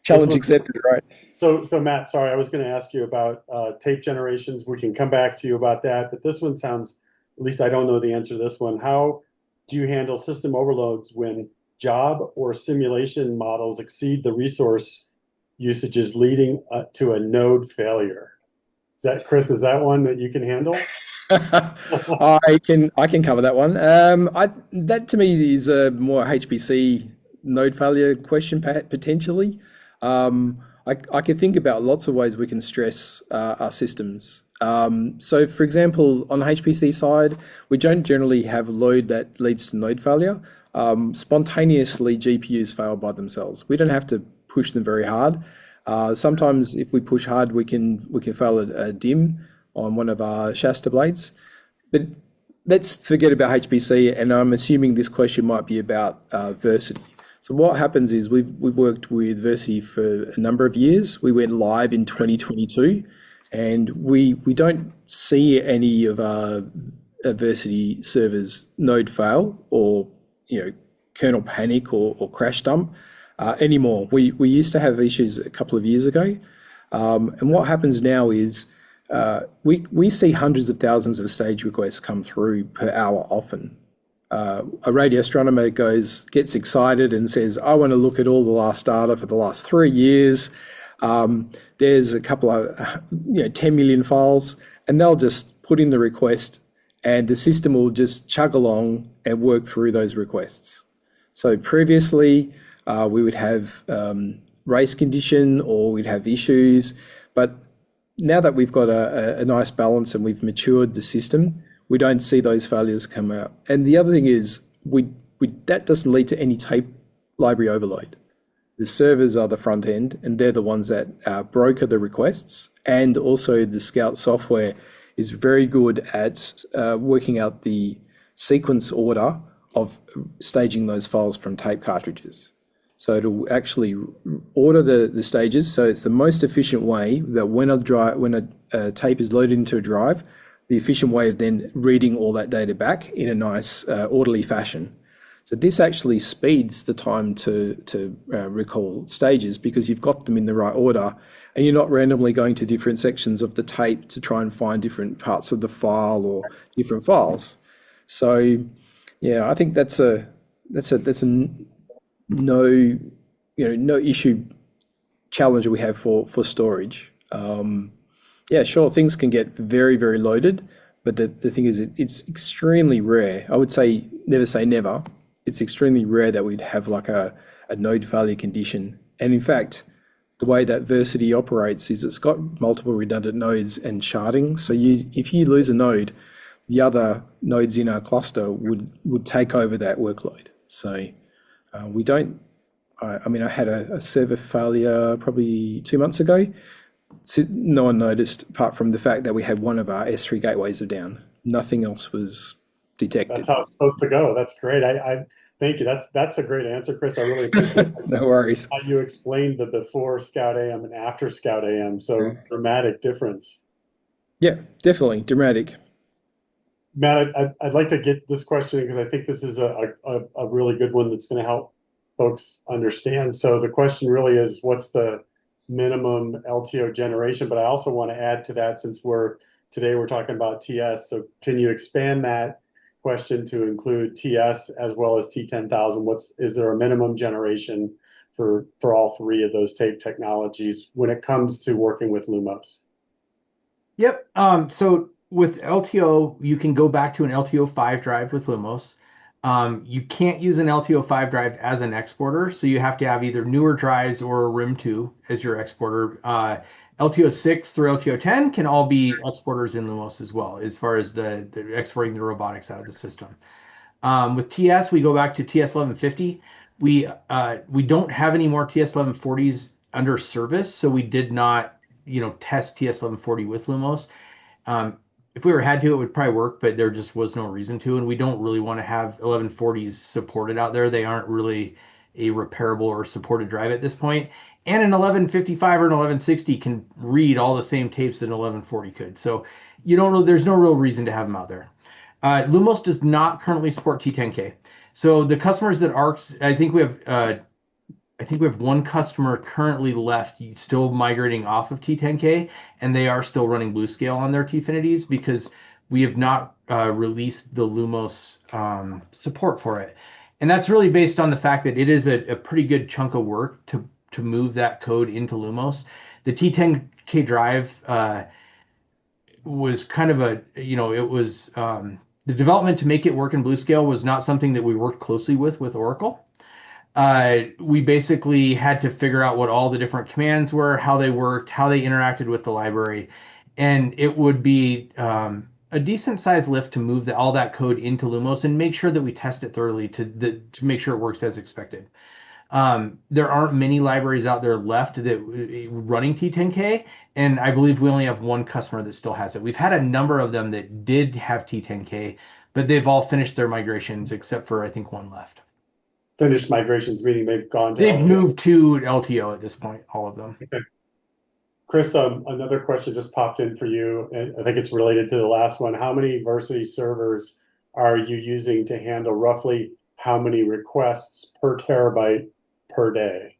Challenge accepted, right? So Matt, sorry, I was going to ask you about tape generations. We can come back to you about that, but this one sounds, at least I don't know the answer to this one. How do you handle system overloads when job or simulation models exceed the resource usages, leading to a node failure? Chris, is that one that you can handle? I can cover that one. That to me is a more HPC node failure question potentially. I can think about lots of ways we can stress our systems. So for example, on the HPC side, we don't generally have load that leads to node failure. Spontaneously, GPUs fail by themselves. We don't have to push them very hard. Sometimes if we push hard, we can fail a DIMM on one of our Shasta blades. But let's forget about HPC, and I'm assuming this question might be about Versity. So what happens is we've worked with Versity for a number of years. We went live in 2022, and we don't see any of our Versity servers node fail or kernel panic or crash dump anymore. We used to have issues a couple of years ago, and what happens now is we see hundreds of thousands of stage requests come through per hour often. A radio astronomer gets excited and says, I want to look at all the last data for the last 3 years. There's a couple of 10 million files, and they'll just put in the request and the system will just chug along and work through those requests. So previously we would have race condition or we'd have issues, but now that we've got a nice balance and we've matured the system, we don't see those failures come out. And the other thing is, that doesn't lead to any tape library overload. The servers are the front end, and they're the ones that broker the requests. And also the Scout software is very good at working out the sequence order of staging those files from tape cartridges. So it'll actually order the stages, so it's the most efficient way that when a tape is loaded into a drive, the efficient way of then reading all that data back in a nice orderly fashion. So this actually speeds the time to recall stages because you've got them in the right order and you're not randomly going to different sections of the tape to try and find different parts of the file or different files. So yeah, I think that's a no issue challenge we have for storage. Yeah, sure, things can get very, very loaded, but the thing is it's extremely rare. I would say never say never. It's extremely rare that we'd have like a node failure condition. And in fact, the way that Versity operates is it's got multiple redundant nodes and sharding. So if you lose a node, the other nodes in our cluster would take over that workload. So we don't, I mean, I had a server failure probably 2 months ago. So no one noticed apart from the fact that we had one of our S3 gateways down. Nothing else was detected. That's how it's supposed to go. That's great. I thank you. That's a great answer, Chris. I really appreciate it. No worries. How you explained the before Scout AM and after Scout AM. So dramatic difference. Yeah, definitely dramatic. Matt, I'd like to get this question because I think this is a really good one that's going to help folks understand. So the question really is, what's the minimum LTO generation? But I also want to add to that, since today we're talking about TS. So can you expand that question to include TS as well as T10,000? Is there a minimum generation for all three of those tape technologies when it comes to working with LumOS? Yep. So with LTO, you can go back to an LTO5 drive with LumOS. You can't use an LTO5 drive as an exporter, so you have to have either newer drives or a RIM2 as your exporter. LTO6 through LTO10 can all be exporters in LumOS as well, as far as the exporting the robotics out of the system. With TS, we go back to TS1150. We don't have any more TS1140s under service, so we did not test TS1140 with LumOS. If we had to, it would probably work, but there just was no reason to, and we don't really want to have 1140s supported out there. They aren't really a repairable or supported drive at this point. And an 1155 or an 1160 can read all the same tapes that an 1140 could. So there's no real reason to have them out there. LumOS does not currently support T10K. So the customers that are, I think we have one customer currently left, still migrating off of T10K, and they are still running Bluescale on their T-Finities because we have not released the LumOS support for it. And that's really based on the fact that it is a pretty good chunk of work to move that code into LumOS. The T10K drive was kind of the development to make it work in Bluescale was not something that we worked closely with Oracle. We basically had to figure out what all the different commands were, how they worked, how they interacted with the library. and it would be a decent sized lift to move all that code into Lumos and make sure that we test it thoroughly to make sure it works as expected. There aren't many libraries out there left that running T10K, and I believe we only have one customer that still has it. We've had a number of them that did have T10K, but they've all finished their migrations except for I think one left. Finished migrations, meaning they've gone to They've LTO. moved to LTO at this point, all of them. Okay. Chris, another question just popped in for you, and I think it's related to the last one. How many Versity servers are you using to handle roughly how many requests per terabyte per day?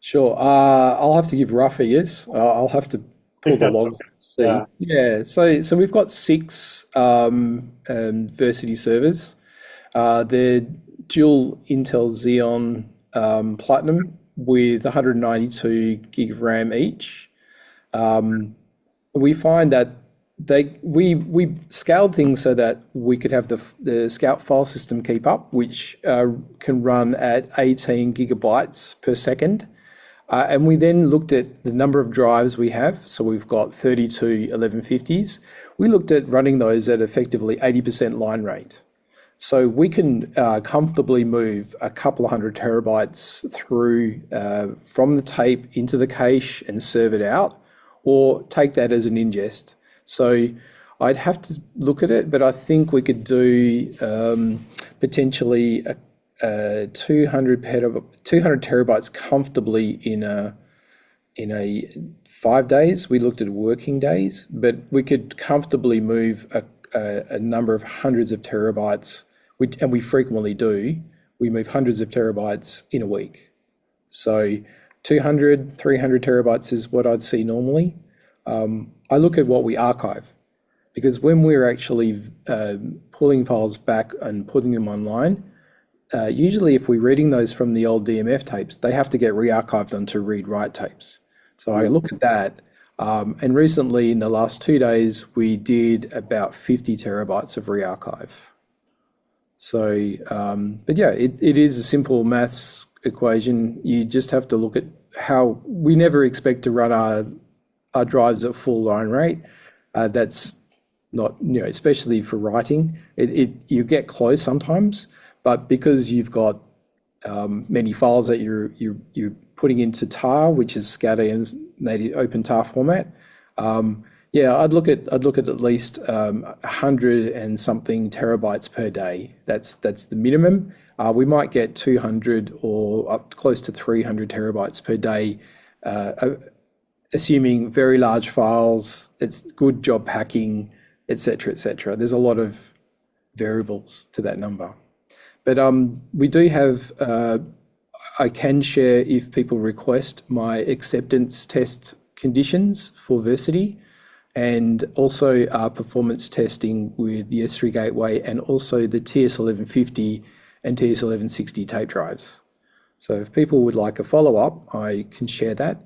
Sure. I'll have to give rough figures. I'll have to pull the log. See. Yeah. So we've got 6 Versity servers. They're dual Intel Xeon Platinum with 192 gig of RAM each. We find that we scaled things so that we could have the Scout file system keep up, which can run at 18 gigabytes per second. And we then looked at the number of drives we have. So we've got 32 1150s. We looked at running those at effectively 80% line rate. So we can comfortably move a couple of hundred terabytes through from the tape into the cache and serve it out, or take that as an ingest. So I'd have to look at it, but I think we could do potentially 200 terabytes comfortably in a 5 days. We looked at working days, but we could comfortably move a number of hundreds of terabytes, and we frequently do. We move hundreds of terabytes in a week. So 200, 300 terabytes is what I'd see normally. I look at what we archive, because when we're actually pulling files back and putting them online, usually if we're reading those from the old DMF tapes, they have to get re-archived onto read-write tapes. So I look at that. And recently, in the last 2 days, we did about 50 terabytes of re-archive. So, but yeah, it is a simple maths equation. You just have to look at how we never expect to run our drives at full line rate. That's not, especially for writing. You get close sometimes, but because you've got many files that you're putting into tar, which is SCADA's native open tar format. I'd look at least 100 and something terabytes per day. That's the minimum. We might get 200 or up close to 300 terabytes per day, assuming very large files. It's good job packing, etc., etc. There's a lot of variables to that number. But we do have, I can share, if people request, my acceptance test conditions for Versity, and also our performance testing with the S3 gateway, and also the TS1150 and TS1160 tape drives. So if people would like a follow-up, I can share that.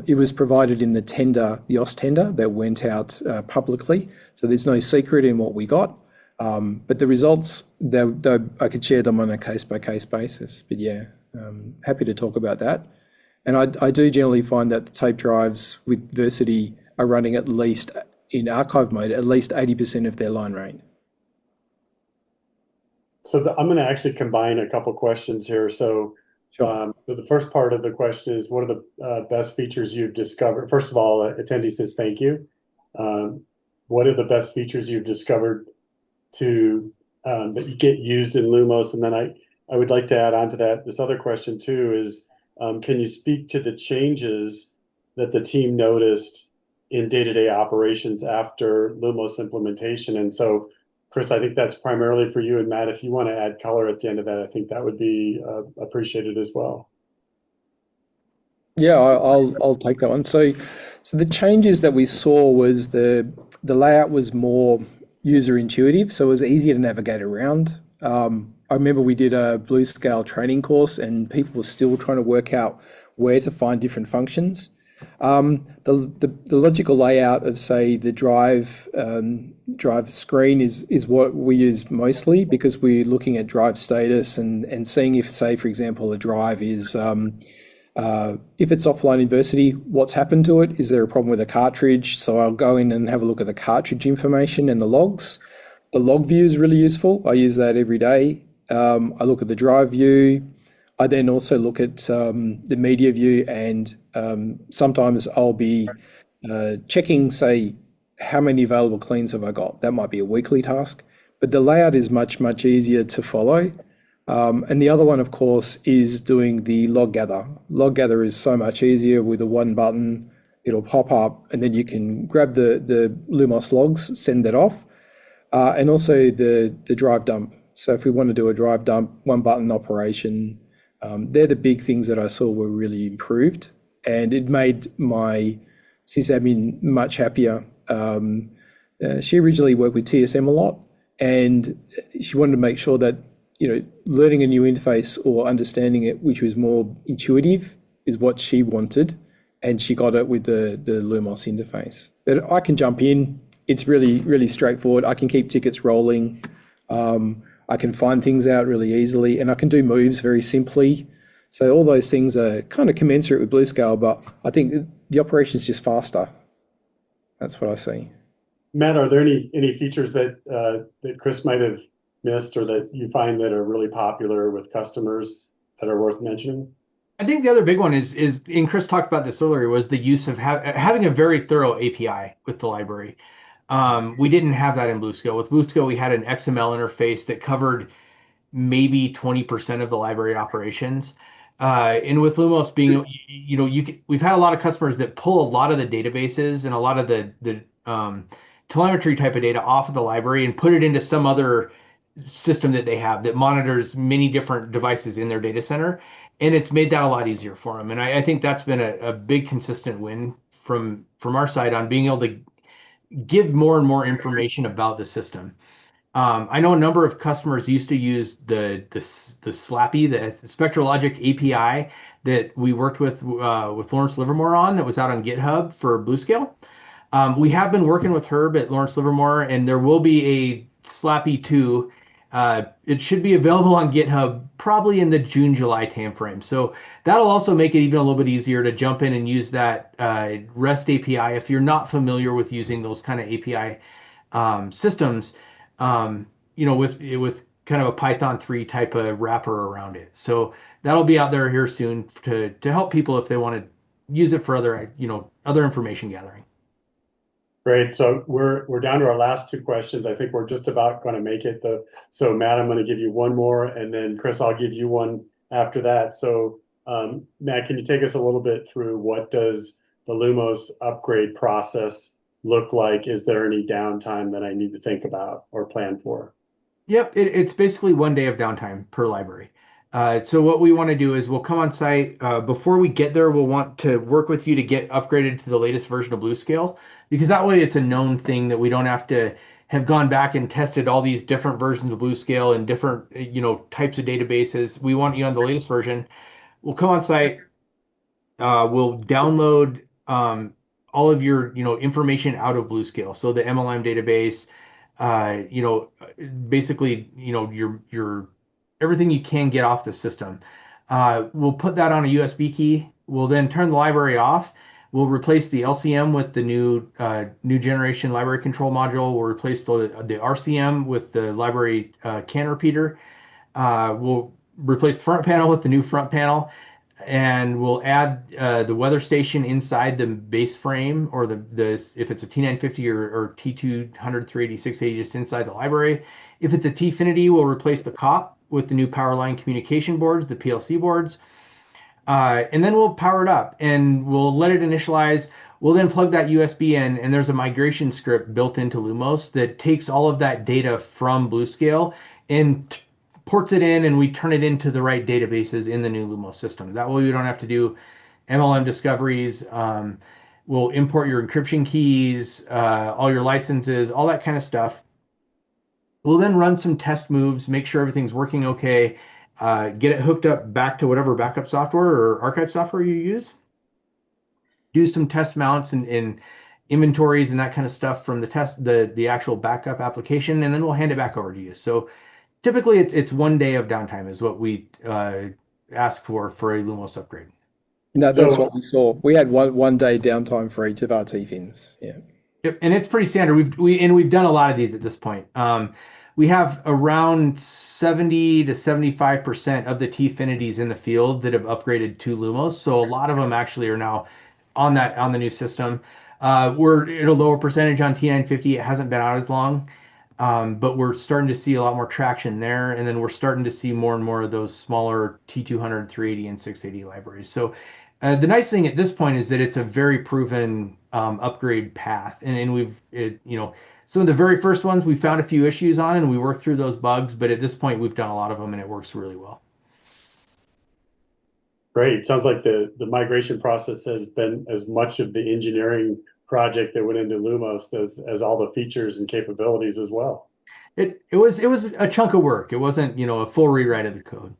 It was provided in the tender, the OS tender that went out publicly, so there's no secret in what we got. But the results, I could share them on a case-by-case basis. But yeah, happy to talk about that. And I do generally find that the tape drives with Versity are running at least, in archive mode, at least 80% of their line rate. So I'm going to actually combine a couple questions here. So, Sure. So the first part of the question is, what are the best features you've discovered? First of all, attendee says thank you. What are the best features you've discovered that you get used in Lumos? And then I would like to add on to that, this other question too is, can you speak to the changes that the team noticed in day-to-day operations after Lumos implementation? And so, Chris, I think that's primarily for you, and Matt, if you want to add color at the end of that, I think that would be appreciated as well. Yeah, I'll take that one. So the changes that we saw was the layout was more user intuitive, so it was easier to navigate around. I remember we did a BlueScale training course, and people were still trying to work out where to find different functions. The logical layout of, say, the drive screen is what we use mostly, because we're looking at drive status and seeing if, say, for example, a drive is If it's offline university, what's happened to it? Is there a problem with a cartridge? So I'll go in and have a look at the cartridge information and the logs. The log view is really useful. I use that every day. I look at the drive view. I then also look at the media view, and sometimes I'll be checking, say, how many available cleans have I got? That might be a weekly task, but the layout is much, much easier to follow. And the other one, of course, is doing the log gather. Log gather is so much easier with a one button. It'll pop up, and then you can grab the LumOS logs, send that off, and also the drive dump. So if we want to do a drive dump, one button operation, they're the big things that I saw were really improved, and it made my sysadmin much happier. She originally worked with TSM a lot, and she wanted to make sure that learning a new interface or understanding it, which was more intuitive, is what she wanted, and she got it with the LumOS interface. But I can jump in. It's really, really straightforward. I can keep tickets rolling. I can find things out really easily, and I can do moves very simply. So all those things are kind of commensurate with Bluescale, but I think the operation is just faster. That's what I see. Matt, are there any features that that Chris might have missed, or that you find that are really popular with customers that are worth mentioning? I think the other big one is, and Chris talked about this earlier, was the use of having a very thorough API with the library. We didn't have that in Bluescale. With Bluescale, we had an XML interface that covered maybe 20% of the library operations. And with LumOS being, we've had a lot of customers that pull a lot of the databases and a lot of the telemetry type of data off of the library and put it into some other system that they have that monitors many different devices in their data center. And it's made that a lot easier for them. And I think that's been a big consistent win from our side on being able to give more and more information about the system. I know a number of customers used to use the Schlipalius, the Spectra Logic API that we worked with Lawrence Livermore on, that was out on GitHub for Bluescale. We have been working with Herb at Lawrence Livermore, and there will be a Schlipalius 2. It should be available on GitHub probably in the June-July timeframe. So that'll also make it even a little bit easier to jump in and use that REST API if you're not familiar with using those kind of API systems. With kind of a Python 3 type of wrapper around it. So that'll be out there here soon to help people if they want to use it for other information gathering. Great. So we're down to our last two questions. I think we're just about going to make it. So Matt, I'm going to give you one more, and then Chris, I'll give you one after that. So Matt, can you take us a little bit through what does the LumOS upgrade process look like? Is there any downtime that I need to think about or plan for? Yep, it's basically 1 day of downtime per library. So what we want to do is we'll come on site. Before we get there, we'll want to work with you to get upgraded to the latest version of Bluescale, because that way it's a known thing that we don't have to have gone back and tested all these different versions of Bluescale and different types of databases. We want you on the latest version. We'll come on site. We'll download all of your information out of Bluescale. So the MLM database, basically your everything you can get off the system. We'll put that on a USB key. We'll then turn the library off. We'll replace the LCM with the new generation library control module. We'll replace the RCM with the library CAN repeater. We'll replace the front panel with the new front panel, and we'll add the weather station inside the base frame, or if it's a T950 or T200 380 680, just inside the library. If it's a Tfinity, we'll replace the COP with the new power line communication boards, the PLC boards. And then we'll power it up and we'll let it initialize. We'll then plug that USB in, and there's a migration script built into LumOS that takes all of that data from Bluescale and ports it in, and we turn it into the right databases in the new LumOS system. That way we don't have to do MLM discoveries. We'll import your encryption keys, all your licenses, all that kind of stuff. We'll then run some test moves, make sure everything's working okay, get it hooked up back to whatever backup software or archive software you use. Do some test mounts and inventories and that kind of stuff from the actual backup application, and then we'll hand it back over to you. So typically it's 1 day of downtime is what we ask for a LumOS upgrade. No, that's So what we saw. We had one day downtime for each of our T fins. Yeah. Yep, and it's pretty standard. We've done a lot of these at this point. We have around 70 to 75% of the T-Finities in the field that have upgraded to Lumos. So a lot of them actually are now on the new system. We're at a lower percentage on T950. It hasn't been out as long, but we're starting to see a lot more traction there. And then we're starting to see more and more of those smaller T200, 380, and 680 libraries. So the nice thing at this point is that it's a very proven upgrade path, and some of the very first ones we found a few issues on, and we worked through those bugs. But at this point, we've done a lot of them, and it works really well. great. Sounds like the migration process has been as much of the engineering project that went into Lumos as all the features and capabilities as well. It was a chunk of work. It wasn't a full rewrite of the code.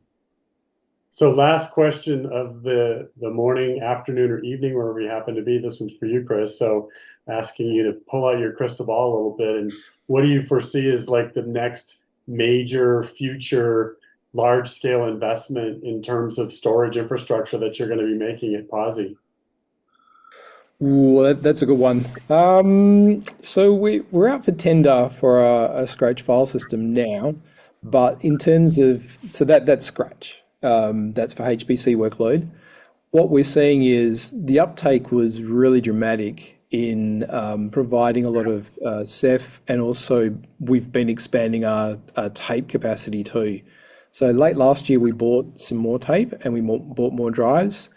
So last question of the morning, afternoon, or evening, wherever you happen to be. This one's for you, Chris. So asking you to pull out your crystal ball a little bit, and what do you foresee as like the next major future large scale investment in terms of storage infrastructure that you're going to be making at Pawsey? Ooh, that's a good one. So we're out for tender for a Scratch file system now, but in terms of that's Scratch. That's for HPC workload. What we're seeing is the uptake was really dramatic in providing a lot of Ceph, and also we've been expanding our tape capacity too. So late last year we bought some more tape and we bought more drives,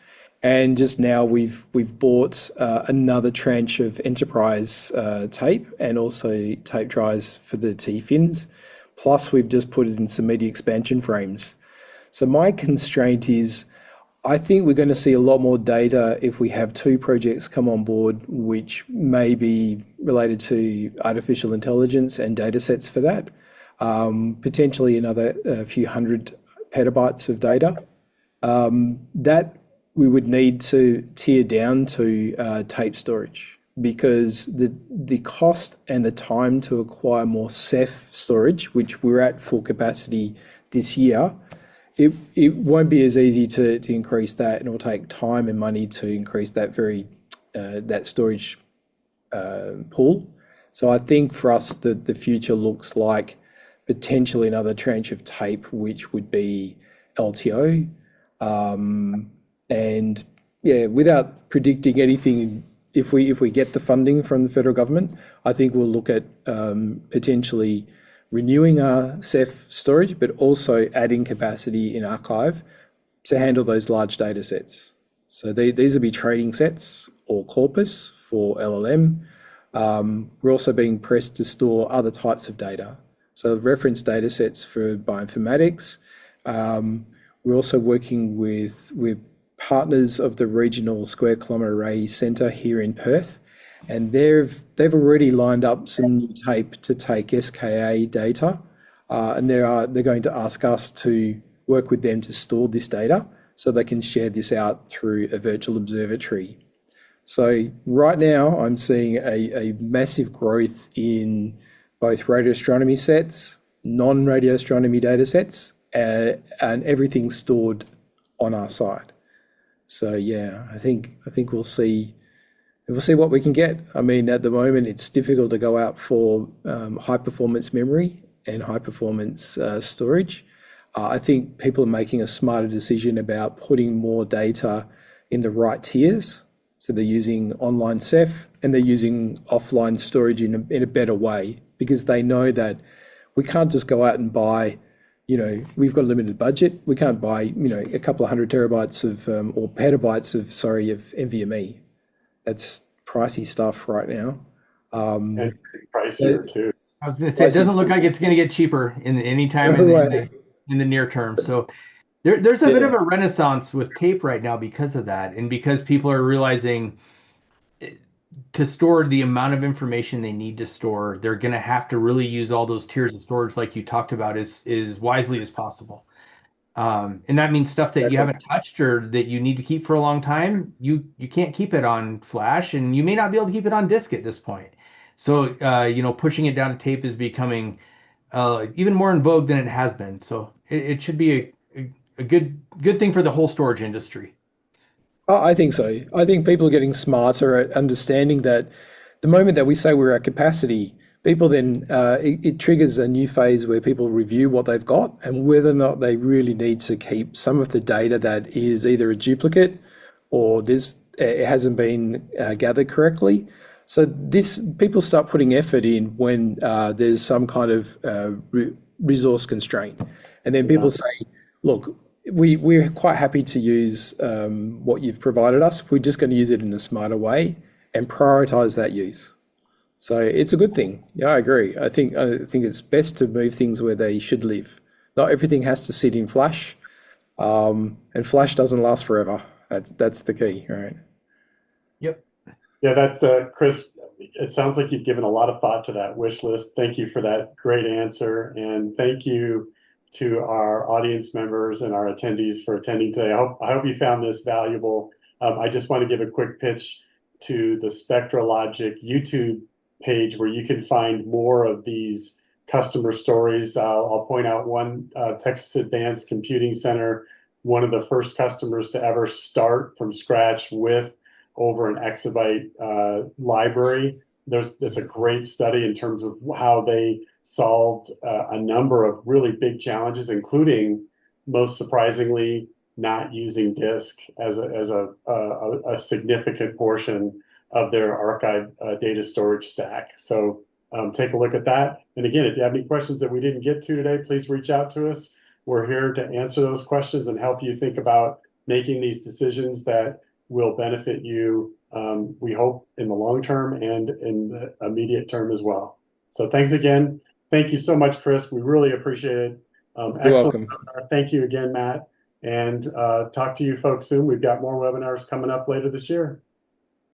and just now we've bought another tranche of enterprise tape and also tape drives for the T fins. Plus we've just put in some media expansion frames. So my constraint is I think we're going to see a lot more data if we have two projects come on board, which may be related to artificial intelligence and data sets for that. Potentially another few hundred petabytes of data. That we would need to tier down to tape storage, because the cost and the time to acquire more Ceph storage, which we're at full capacity this year, it won't be as easy to increase that, and it will take time and money to increase that storage pool. So I think for us the future looks like potentially another tranche of tape, which would be LTO. And yeah, without predicting anything, if we get the funding from the federal government, I think we'll look at potentially renewing our Ceph storage, but also adding capacity in archive to handle those large data sets. So these will be training sets or corpus for LLM. We're also being pressed to store other types of data. So reference data sets for bioinformatics. We're also working with partners of the Regional Square Kilometre Array Centre here in Perth, and they've already lined up some new tape to take SKA data, and they're going to ask us to work with them to store this data so they can share this out through a virtual observatory. So right now I'm seeing a massive growth in both radio astronomy sets, non-radio astronomy data sets, and everything stored on our side. So yeah, I think we'll see what we can get. I mean, at the moment it's difficult to go out for high performance memory and high performance storage. I think people are making a smarter decision about putting more data in the right tiers. So they're using online Ceph and they're using offline storage in a better way, because they know that we can't just go out and buy, we've got a limited budget. We can't buy, a couple of hundred terabytes of, or petabytes of NVMe. That's pricey stuff right now. And pricier too. I was going to say, it doesn't look like it's going to get cheaper in any time in the near term. So there's a bit of a renaissance with tape right now because of that, and because people are realizing to store the amount of information they need to store, they're going to have to really use all those tiers of storage, like you talked about, as wisely as possible. And that means stuff that you haven't touched or that you need to keep for a long time. You can't keep it on flash, and you may not be able to keep it on disk at this point. So pushing it down to tape is becoming even more in vogue than it has been. So it should be a good thing for the whole storage industry. I think so. I think people are getting smarter at understanding that the moment that we say we're at capacity, people then it triggers a new phase where people review what they've got and whether or not they really need to keep some of the data that is either a duplicate or it hasn't been gathered correctly. So this people start putting effort in when there's some kind of resource constraint, and then Yeah. people say, "Look, we're quite happy to use what you've provided us. We're just going to use it in a smarter way and prioritize that use." So it's a good thing. Yeah, I agree. I think it's best to move things where they should live. Not everything has to sit in Flash, and Flash doesn't last forever. That's the key, right? Yep. Yeah, that's Chris. It sounds like you've given a lot of thought to that wish list. Thank you for that great answer, and thank you to our audience members and our attendees for attending today. I hope you found this valuable. I just want to give a quick pitch to the Spectra Logic YouTube page where you can find more of these customer stories. I'll point out one, Texas Advanced Computing Center, one of the first customers to ever start from scratch with over an exabyte library. It's a great study in terms of how they solved a number of really big challenges, including, most surprisingly, not using disk as a significant portion of their archive data storage stack. So take a look at that. And again, if you have any questions that we didn't get to today, please reach out to us. We're here to answer those questions and help you think about making these decisions that will benefit you, we hope, in the long term and in the immediate term as well. So thanks again. Thank you so much, Chris. We really appreciate it. You're Excellent welcome. webinar. Thank you again, Matt. And talk to you folks soon. We've got more webinars coming up later this year.